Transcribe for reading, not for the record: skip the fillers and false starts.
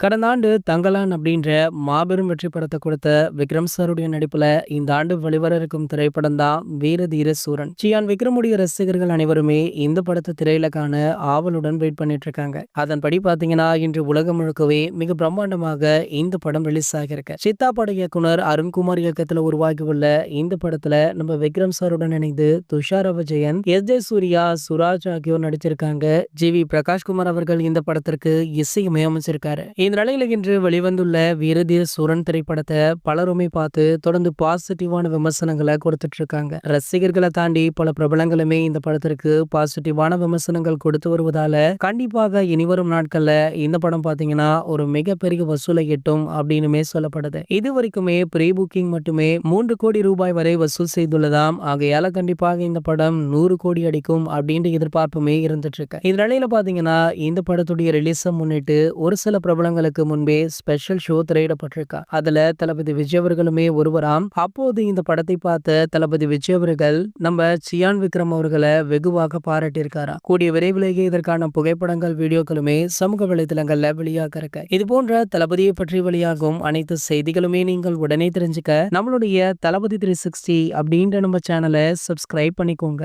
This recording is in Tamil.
கடந்த ஆண்டு தங்கலான் அப்படின்ற மாபெரும் வெற்றி படத்தை கொடுத்த விக்ரம் சாருடைய நடிப்புல இந்த ஆண்டு வெளிவர இருக்கும் திரைப்படம் தான் வீர தீர சூரன். சியான் விக்ரமுடைய ரசிகர்கள் அனைவருமே இந்த படத்தை திரையில காண ஆவலுடன் வெயிட் பண்ணிட்டு இருக்காங்க. அதன்படி பாத்தீங்கன்னா இன்று உலகம் முழுக்கவே மிக பிரம்மாண்டமாக இந்த படம் ரிலீஸ் ஆகியிருக்கு. சித்தா பட இயக்குனர் அருண்குமார் இயக்கத்துல உருவாகியுள்ள இந்த படத்துல நம்ம விக்ரம் சாருடன் இணைந்து துஷார விஜயன், எஸ்.ஜே. சூர்யா, சுராஜ் ஆகியோர் நடிச்சிருக்காங்க. ஜி.வி. பிரகாஷ்குமார் அவர்கள் இந்த படத்திற்கு இசையுமே அமைச்சிருக்காரு. இந்த நிலையில இன்று வெளிவந்துள்ள வீரதீர சூரன் திரைப்படத்தை பலருமே பார்த்து தொடர்ந்து பாசிட்டிவான விமர்சனங்களை கொடுத்துட்டு இருக்காங்க. ரசிகர்களை தாண்டி பல பிரபலங்களுமே இந்த படத்திற்கு பாசிட்டிவான விமர்சனங்கள் கொடுத்து வருவதால கண்டிப்பாக இனிவரும் நாட்கள்ல இந்த படம் பாத்தீங்கன்னா ஒரு மிகப்பெரிய வசூலை எட்டும் அப்படின்னுமே சொல்லப்படுது. இது வரைக்குமே ப்ரீ புக்கிங் மட்டுமே 3 கோடி ரூபாய் வரை வசூல் செய்துள்ளதாம். ஆகையால கண்டிப்பாக இந்த படம் 100 கோடி அடிக்கும் அப்படின்ற எதிர்பார்ப்புமே இருந்துட்டு இருக்கு. இந்த நிலையில பாத்தீங்கன்னா இந்த படத்துடைய ரிலீஸை முன்னிட்டு ஒரு சில பிரபலங்களுக்கு முன்பே ஸ்பெஷல் ஷோ திரையிடப்பட்டிருக்கா. அதுல தளபதி விஜய் அவர்களுமே ஒருவராம். அப்போது இந்த படத்தை பார்த்த தளபதி விஜய் அவர்கள் நம்ம சியான் விக்ரம் அவர்களை வெகுவாக பாராட்டியிருக்காரா. கூடிய விரைவிலேயே இதற்கான புகைப்படங்கள், வீடியோக்களுமே சமூக வலைதளங்கள்ல வெளியாக இருக்கு. இது போன்ற தளபதியை பற்றி வெளியாகும் அனைத்து செய்திகளுமே நீங்கள் உடனே தெரிஞ்சுக்க நம்மளுடைய தளபதி 360 அப்படின்ற நம்ம சேனலை சப்ஸ்கிரைப் பண்ணிக்கோங்க.